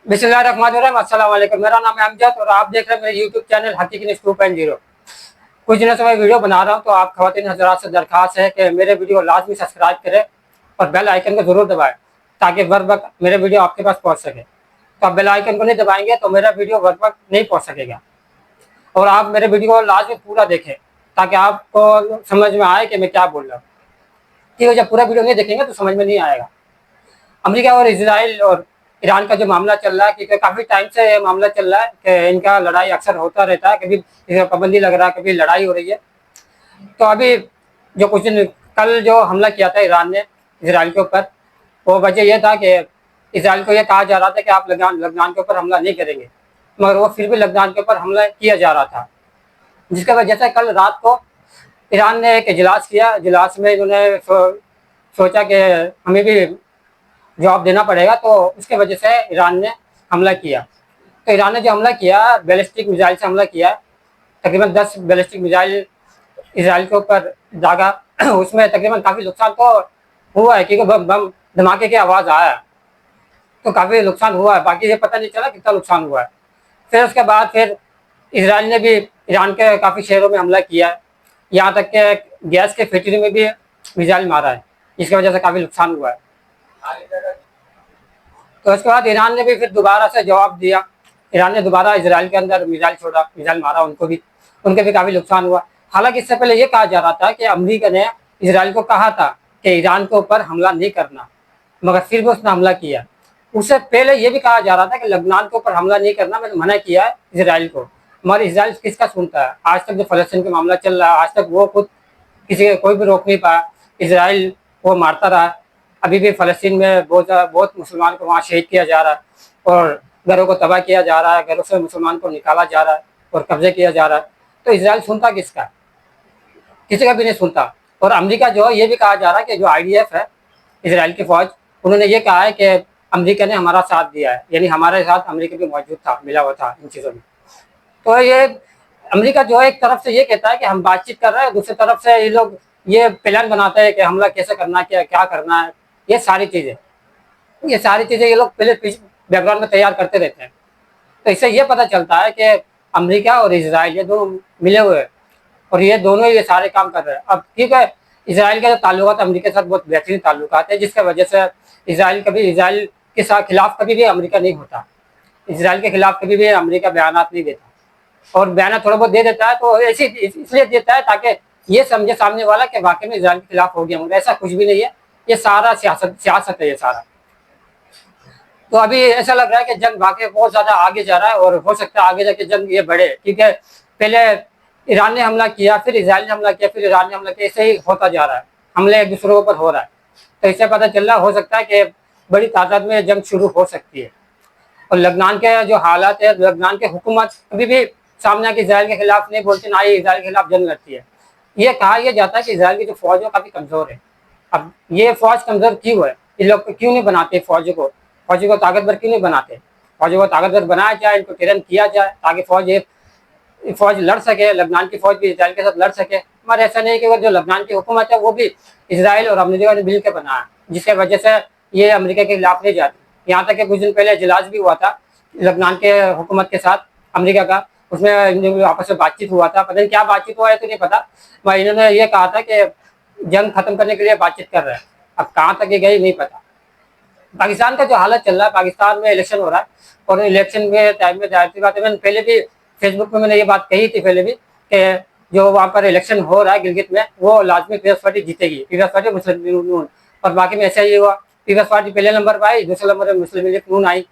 बिस्मिल्लाहिर्रहमानिर्रहीम। अस्सलाम वालेकुम। मेरा नाम है अमजद और आप देख रहे हैं मेरे यूट्यूब चैनल हकीकी न्यूज़ 2.0। कुछ दिनों से मैं वीडियो बना रहा हूं, तो आप खवातीन हज़रात से दरख्वास्त है कि मेरे वीडियो लाजमी सब्सक्राइब करें और बेल आइकन को ज़रूर दबाएं ताकि बर वक्त मेरे वीडियो आपके पास पहुंच सके। तो आप बेल आइकन को नहीं दबाएंगे तो मेरा वीडियो बर वक्त नहीं पहुंच सकेगा। और आप मेरे वीडियो को लाजमी पूरा देखें ताकि आपको समझ में आए कि मैं क्या बोल रहा हूँ, क्योंकि जब पूरा वीडियो नहीं देखेंगे तो समझ में नहीं आएगा। अमेरिका और इसराइल और ईरान का जो मामला चल रहा है, क्योंकि काफ़ी टाइम से ये मामला चल रहा है कि इनका लड़ाई अक्सर होता रहता है, कभी इसका पाबंदी लग रहा है, कभी लड़ाई हो रही है। तो अभी जो कुछ दिन कल जो हमला किया था ईरान ने इसराइल के ऊपर, वो वजह यह था कि इसराइल को यह कहा जा रहा था कि आप लबनान के ऊपर हमला नहीं करेंगे, मगर वो फिर भी लबनान के ऊपर हमला किया जा रहा था। जिसकी वजह से कल रात को ईरान ने एक इजलास किया। इजलास में इन्होंने सोचा कि हमें भी जवाब देना पड़ेगा, तो उसके वजह से ईरान ने हमला किया। तो ईरान ने जो हमला किया, बैलिस्टिक मिसाइल से हमला किया। तकरीबन 10 बैलिस्टिक मिसाइल इसराइल के ऊपर दागा। उसमें तकरीबन काफ़ी नुकसान तो हुआ है, क्योंकि बम बम धमाके की आवाज़ आया, तो काफ़ी नुकसान हुआ है। बाकी ये पता नहीं चला कितना नुकसान हुआ है। फिर उसके बाद फिर इसराइल ने भी ईरान के काफ़ी शहरों में हमला किया है, यहाँ तक कि गैस के फैक्ट्री में भी मिसाइल मारा है, जिसकी वजह से काफ़ी नुकसान हुआ है। तो उसके बाद ईरान ने भी फिर दोबारा से जवाब दिया। ईरान ने दोबारा इसराइल के अंदर मिसाइल छोड़ा, मिसाइल मारा, उनके भी काफ़ी नुकसान हुआ। हालांकि इससे पहले ये कहा जा रहा था कि अमेरिका ने इसराइल को कहा था कि ईरान के ऊपर हमला नहीं करना, मगर फिर भी उसने हमला किया। उससे पहले ये भी कहा जा रहा था कि लबनान के ऊपर हमला नहीं करना, मैंने मना किया है इसराइल को, मगर इसराइल किसका सुनता है। आज तक जो फलस्तीन का मामला चल रहा है, आज तक वो खुद किसी का कोई भी रोक नहीं पाया। इसराइल वो मारता रहा। अभी भी फ़लस्तीन में बहुत मुसलमान को वहाँ शहीद किया जा रहा है और घरों को तबाह किया जा रहा है, घरों से मुसलमान को निकाला जा रहा है और कब्जे किया जा रहा है। तो इसराइल सुनता किसका? किसी का भी नहीं सुनता। और अमेरिका जो है, ये भी कहा जा रहा है कि जो IDF है, इसराइल की फौज, उन्होंने ये कहा है कि अमेरिका ने हमारा साथ दिया है, यानी हमारे साथ अमेरिका भी मौजूद था, मिला हुआ था इन चीज़ों में। तो ये अमेरिका जो है एक तरफ से ये कहता है कि हम बातचीत कर रहे हैं, दूसरी तरफ से ये लोग ये प्लान बनाते हैं कि हमला कैसे करना है, क्या क्या करना है। ये सारी चीज़ें ये लोग पहले बैकग्राउंड में तैयार करते रहते हैं। तो इससे ये पता चलता है कि अमेरिका और इसराइल ये दोनों मिले हुए हैं और ये दोनों ही ये सारे काम कर रहे हैं। अब ठीक है, इसराइल का जो ताल्लुकात अमेरिका के साथ बहुत बेहतरीन ताल्लुकात है, जिसकी वजह से इसराइल के साथ खिलाफ कभी भी अमेरिका नहीं होता। इसराइल के खिलाफ कभी भी अमेरिका बयानात नहीं देता, और बयान थोड़ा बहुत दे देता है तो ऐसे इसलिए देता है ताकि ये समझे सामने वाला कि वाकई में इसराइल के खिलाफ हो गया, मगर ऐसा कुछ भी नहीं है। ये सारा सियासत है ये सारा। तो अभी ऐसा लग रहा है कि जंग वाकई बहुत ज़्यादा आगे जा रहा है और हो सकता है आगे जाके जंग ये बढ़े, क्योंकि पहले ईरान ने हमला किया, फिर इसराइल ने हमला किया, फिर ईरान ने हमला किया, ऐसे ही होता जा रहा है। हमले एक दूसरे के ऊपर हो रहा है। तो इससे पता चल रहा हो सकता है कि बड़ी तादाद में जंग शुरू हो सकती है। और लबनान के जो हालात है, लबनान की हुकूमत अभी भी सामने आके इसराइल के खिलाफ नहीं बोलती, ना ही इसराइल के खिलाफ जंग लड़ती है। ये कहा यह जाता है कि इसराइल की जो फौज है काफ़ी कमज़ोर है। अब ये फौज कमज़ोर क्यों है? ये लोग क्यों नहीं बनाते फौज को ताकतवर क्यों नहीं बनाते? फौज को ताकतवर बनाया जाए, इनको ट्रेन किया जाए ताकि फौज लड़ सके, लबनान की फौज भी इसराइल के साथ लड़ सके। मगर ऐसा नहीं कि जो लबनान की हुकूमत है वो भी इसराइल और अमेरिका ने मिल के बनाया, जिसकी वजह से ये अमेरिका के खिलाफ नहीं जाती। यहाँ तक कि कुछ दिन पहले इजलास भी हुआ था लबनान के हुकूमत के साथ अमेरिका का, उसमें आपस में बातचीत हुआ था। पता नहीं क्या बातचीत हुआ है तो नहीं पता, मगर इन्होंने ये कहा था कि जंग खत्म करने के लिए बातचीत कर रहे हैं। अब कहाँ तक ये गई नहीं पता। पाकिस्तान का जो हालत चल रहा है, पाकिस्तान में इलेक्शन हो रहा है और इलेक्शन के टाइम में जाहिर सी बात है, मैंने पहले भी फेसबुक में मैंने ये बात कही थी पहले भी कि जो वहाँ पर इलेक्शन हो रहा है गिलगित में, वो लाजमी पीपल्स पार्टी जीतेगी, पीपल्स पार्टी मुस्लिम लीग नून। और बाकी में ऐसा ही हुआ, पीपल्स पार्टी पहले नंबर पर आई, दूसरे नंबर पर मुस्लिम लीग नून आई।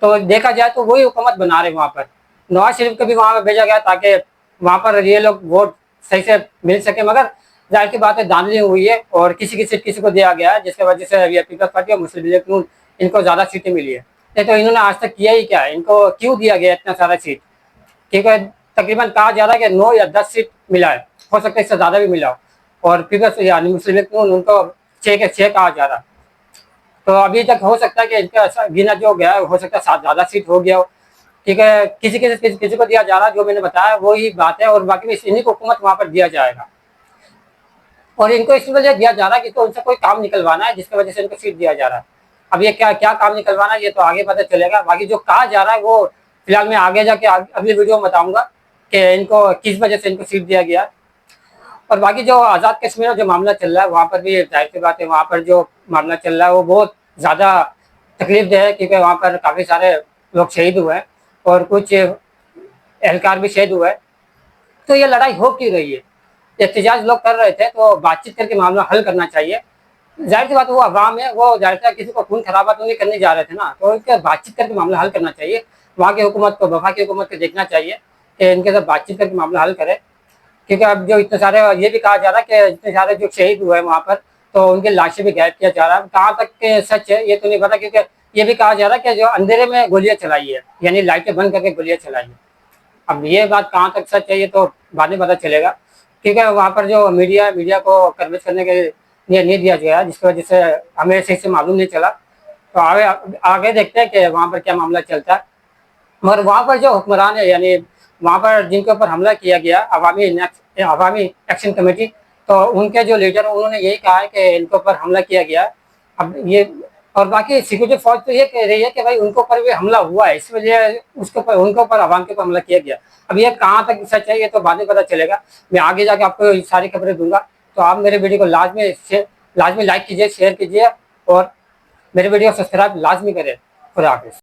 तो देखा जाए तो वही हुकूमत बना रहे वहाँ पर। नवाज शरीफ को भी वहाँ पर भेजा गया ताकि वहाँ पर ये लोग वोट सही से मिल सके, मगर जाहिर की बात है धांधली हुई है और किसी की सीट किसी को दिया गया है, जिसकी वजह से ये पीपल्स पार्टी और मुस्लिम लीग नून इनको ज़्यादा सीटें मिली है। नहीं तो इन्होंने आज तक किया ही क्या है? इनको क्यों दिया गया इतना सारा सीट? क्योंकि तकरीबन कहा जा रहा है कि 9 या 10 सीट मिला है, हो सकता है इससे ज़्यादा भी मिला हो। और पीपल्स यानी मुस्लिम लीग नून उनको 6 के 6 कहा जा रहा है। तो अभी तक हो सकता है कि इनका गिना जो गया है, हो सकता है 7 ज़्यादा सीट हो गया हो। ठीक है, किसी को दिया जा रहा है, जो मैंने बताया वही बात है। और बाकी इन्हीं को हुकूमत वहाँ पर दिया जाएगा और इनको इस वजह दिया जा रहा है कि तो उनसे कोई काम निकलवाना है, जिसकी वजह से इनको सीट दिया जा रहा है। अब ये क्या क्या काम निकलवाना ये तो आगे पता चलेगा। बाकी जो कहा जा रहा है वो फिलहाल मैं आगे जाके अगली वीडियो में बताऊंगा कि इनको किस वजह से इनको सीट दिया गया। और बाकी जो आज़ाद कश्मीर में जो मामला चल रहा है वहाँ पर भी जाहिर सी बात है, वहाँ पर जो मामला चल रहा है वो बहुत ज़्यादा तकलीफ है, क्योंकि वहाँ पर काफ़ी सारे लोग शहीद हुए हैं और कुछ एहलकार भी शहीद हुए हैं। तो ये लड़ाई हो क्यों रही है? एहतजाज लोग कर रहे थे तो बातचीत करके मामला हल करना चाहिए। जाहिर सी बात है वो अवाम है, वो जाहिर सी किसी को खून खराबा तो नहीं करने जा रहे थे ना, तो इनके बातचीत करके मामला हल करना चाहिए। वहाँ की हुकूमत को, वफा की हुकूमत को देखना चाहिए कि इनके साथ बातचीत करके मामला हल करे। क्योंकि अब जो इतने सारे, ये भी कहा जा रहा है कि इतने सारे जो शहीद हुए हैं वहाँ पर, तो उनकी लाशें भी गायब किया जा रहा है। कहाँ तक के सच है ये तो नहीं पता, क्योंकि ये भी कहा जा रहा है कि जो अंधेरे में गोलियां चलाई है, यानी लाइटें बंद करके गोलियां चलाई है। अब ये बात कहाँ तक सच है ये तो बाद में पता चलेगा, क्योंकि वहाँ पर जो मीडिया को कन्विंस करने के लिए नहीं दिया गया, जिसकी वजह से हमें सही से मालूम नहीं चला। तो आगे आगे देखते हैं कि वहाँ पर क्या मामला चलता है। मगर वहाँ पर जो हुक्मरान है, यानी वहाँ पर जिनके ऊपर हमला किया गया, अवामी एक्शन कमेटी, तो उनके जो लीडर उन्होंने यही कहा है कि इनके ऊपर हमला किया गया। अब ये, और बाकी सिक्योरिटी फोर्स तो ये कह रही है कि भाई उनके ऊपर भी हमला हुआ है, इस वजह उसके ऊपर, उनके ऊपर, अवाम के ऊपर हमला किया गया। अब ये कहाँ तक सच है ये तो बाद में पता चलेगा। मैं आगे जाके आपको सारी खबरें दूंगा। तो आप मेरे वीडियो को लाजमी लाइक कीजिए, शेयर कीजिए और मेरे वीडियो को सब्सक्राइब लाजमी करें। खुदा हाफिज़।